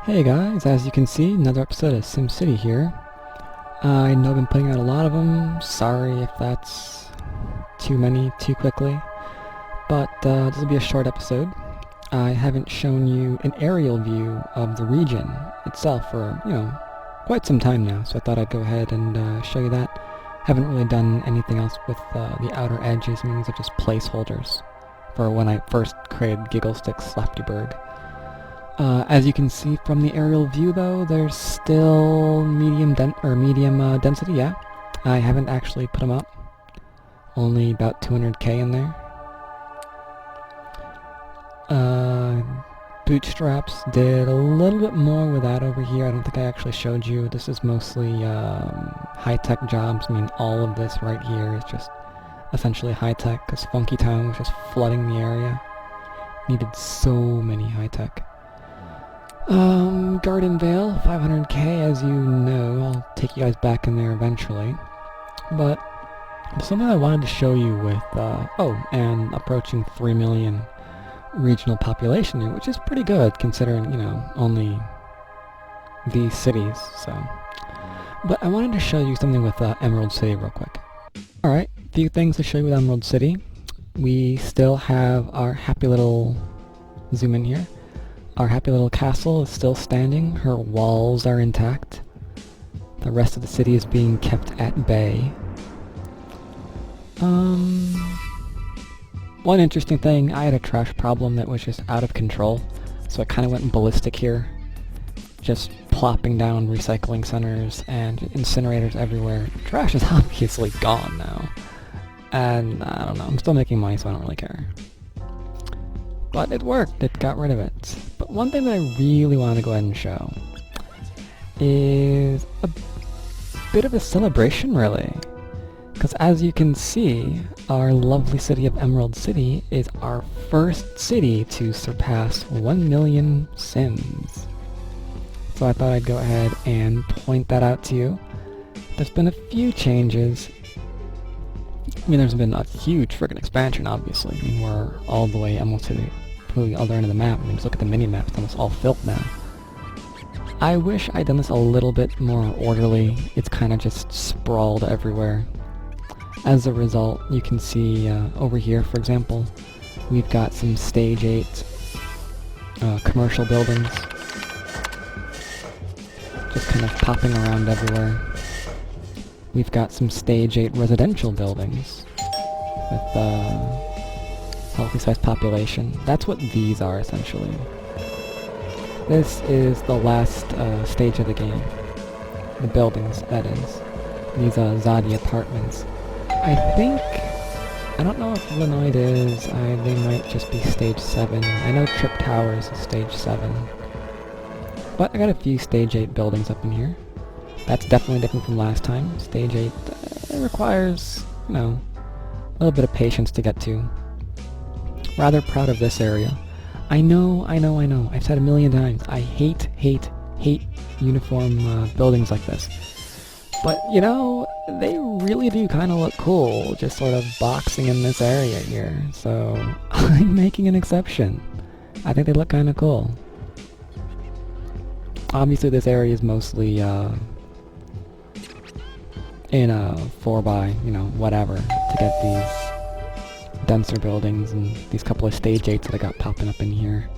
Hey guys, as you can see, another episode of SimCity here. I know I've been putting out a lot of them. Sorry if that's too many too quickly. But this will be a short episode. I haven't shown you an aerial view of the region itself for, quite some time now. So I thought I'd go ahead and show you that. Haven't really done anything else with the outer edges. I mean, these are just placeholders for when I first created Gigglesticks Slapdyberg. As you can see from the aerial view, though, there's still medium density. Yeah, I haven't actually put them up. Only about 200k in there. Bootstraps did a little bit more with that over here. I don't think I actually showed you. This is mostly high-tech jobs. I mean, all of this right here is just essentially high-tech, because Funky Town was just flooding the area. Needed so many high-tech. Garden Vale, 500k, as you know. I'll take you guys back in there eventually. But something I wanted to show you with, and approaching 3 million regional population here, which is pretty good considering, only these cities, so. But I wanted to show you something with Emerald City real quick. Alright, a few things to show you with Emerald City. We still have our happy little, zoom in here. Our happy little castle is still standing. Her walls are intact. The rest of the city is being kept at bay. One interesting thing, I had a trash problem that was just out of control, so I kind of went ballistic here. Just plopping down recycling centers and incinerators everywhere. Trash is obviously gone now. And I don't know, I'm still making money, so I don't really care. But it worked, it got rid of it. But one thing that I really wanted to go ahead and show is a bit of a celebration, really. Because as you can see, our lovely city of Emerald City is our first city to surpass 1 million Sims. So I thought I'd go ahead and point that out to you. There's been a few changes. I mean, there's been a huge friggin' expansion, obviously. I mean, we're all the way almost to the other end of the map. I mean, just look at the mini-map, it's almost all filled now. I wish I'd done this a little bit more orderly. It's kind of just sprawled everywhere. As a result, you can see over here, for example, we've got some Stage 8 commercial buildings. Just kind of popping around everywhere. We've got some Stage 8 residential buildings with healthy-sized population. That's what these are, essentially. This is the last stage of the game. The buildings, that is. These Zadi apartments. I don't know if Linoid is, they might just be Stage 7. I know Trip Towers is Stage 7. But I got a few Stage 8 buildings up in here. That's definitely different from last time. Stage 8 it requires, a little bit of patience to get to. Rather proud of this area. I know. I've said a million times. I hate uniform buildings like this. But, they really do kind of look cool, just sort of boxing in this area here. So, I'm making an exception. I think they look kind of cool. Obviously, this area is mostly, in a 4x, whatever, to get these denser buildings and these couple of Stage 8s that I got popping up in here.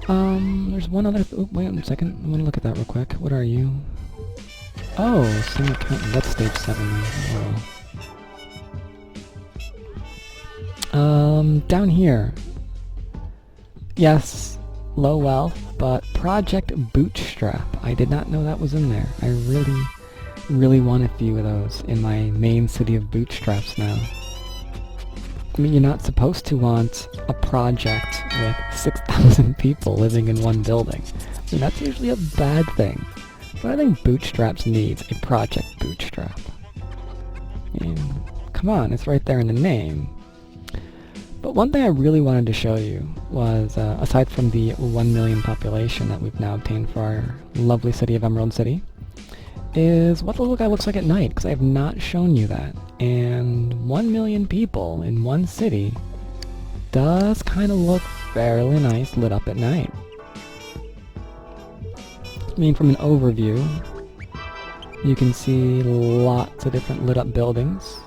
There's one other... wait a second. I'm gonna look at that real quick. What are you? Oh, Sim Accountant. That's Stage 7. Oh. Down here. Yes, low wealth, but Project Bootstrap. I did not know that was in there. I really want a few of those in my main city of Bootstraps now. I mean, you're not supposed to want a project with 6,000 people living in one building. I mean, that's usually a bad thing. But I think Bootstraps needs a Project Bootstrap. I mean, come on, it's right there in the name. But one thing I really wanted to show you was, aside from the 1 million population that we've now obtained for our lovely city of Emerald City, is what the little guy looks like at night, because I have not shown you that. And 1 million people in one city does kind of look fairly nice lit up at night. I mean, from an overview, you can see lots of different lit up buildings.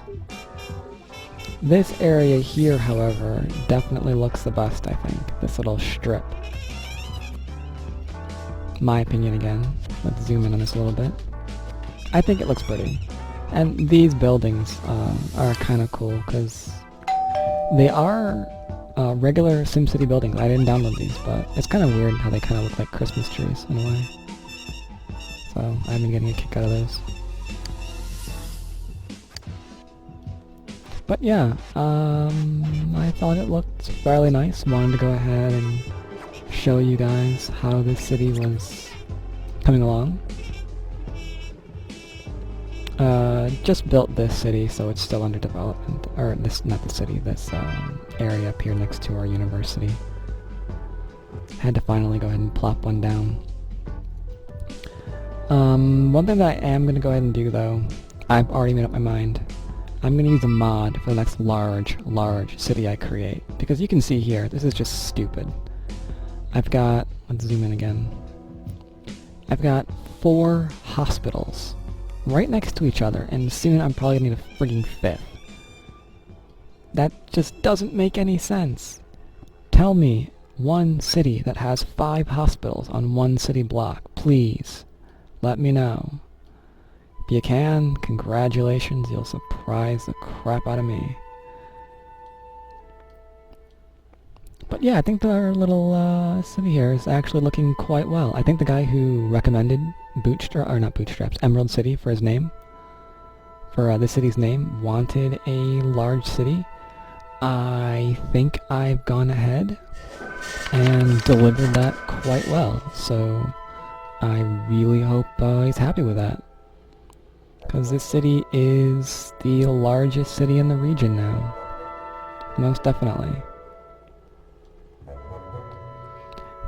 This area here, however, definitely looks the best, I think. This little strip. My opinion again. Let's zoom in on this a little bit. I think it looks pretty. And these buildings are kind of cool, because they are regular SimCity buildings. I didn't download these, but it's kind of weird how they kind of look like Christmas trees in a way. So I've been getting a kick out of those. But yeah, I thought it looked fairly nice. Wanted to go ahead and show you guys how this city was coming along. Just built this city, so it's still under development. Or this, not the city, this area up here next to our university. Had to finally go ahead and plop one down. One thing that I am going to go ahead and do though, I've already made up my mind. I'm going to use a mod for the next large city I create. Because you can see here, this is just stupid. I've got, let's zoom in again. I've got 4 hospitals right next to each other, and soon I'm probably going to need a frigging 5th. That just doesn't make any sense. Tell me one city that has 5 hospitals on one city block, please. Let me know. If you can, congratulations, you'll surprise the crap out of me. But yeah, I think our little city here is actually looking quite well. I think the guy who recommended Emerald City for his name, for the city's name, wanted a large city. I think I've gone ahead and delivered that quite well, so I really hope he's happy with that. Because this city is the largest city in the region now. Most definitely.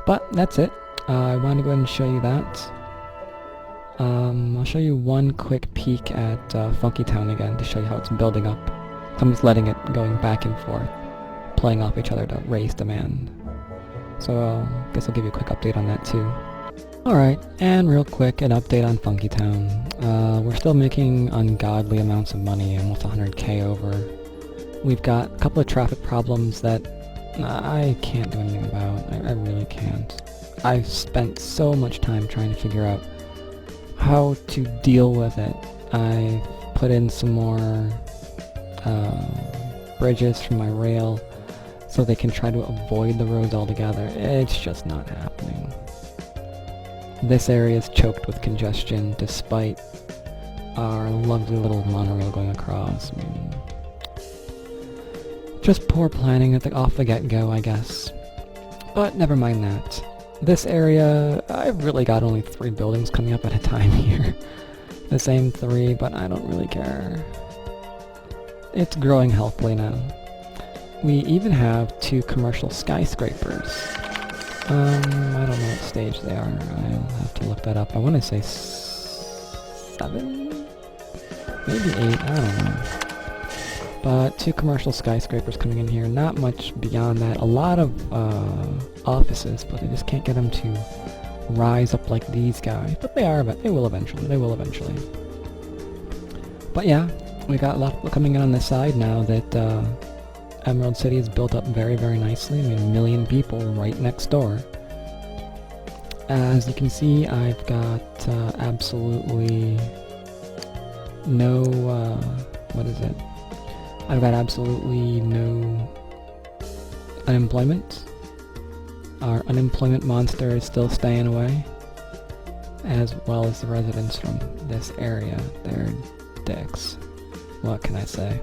But that's it. I wanted to go ahead and show you that. I'll show you one quick peek at Funky Town again to show you how it's building up. I'm just letting it going back and forth, playing off each other to raise demand. So I guess I'll give you a quick update on that too. Alright, and real quick, an update on Funky Town. We're still making ungodly amounts of money, almost 100k over. We've got a couple of traffic problems that I can't do anything about. I really can't. I've spent so much time trying to figure out how to deal with it. I've put in some more bridges from my rail so they can try to avoid the roads altogether. It's just not happening. This area is choked with congestion despite our lovely little monorail going across. I mean, just poor planning off the get-go, I guess. But never mind that. This area, I've really got only 3 buildings coming up at a time here. The same 3, but I don't really care. It's growing healthily now. We even have 2 commercial skyscrapers. I don't know what stage they are. I'll have to look that up. I want to say 7? Maybe 8, I don't know. But 2 commercial skyscrapers coming in here. Not much beyond that. A lot of offices, but they just can't get them to rise up like these guys. But they are, but they will eventually. They will eventually. But yeah, we got a lot coming in on this side now that Emerald City is built up very, very nicely. I mean, 1 million people right next door. As you can see, I've got absolutely no, what is it? I've got absolutely no unemployment. Our unemployment monster is still staying away, as well as the residents from this area. They're dicks. What can I say?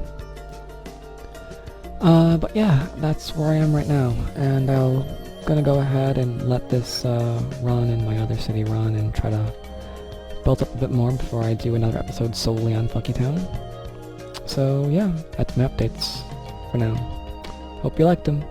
But yeah, that's where I am right now, and I'm gonna go ahead and let this run and my other city run and try to build up a bit more before I do another episode solely on Funky Town. So yeah, that's my updates for now. Hope you liked them.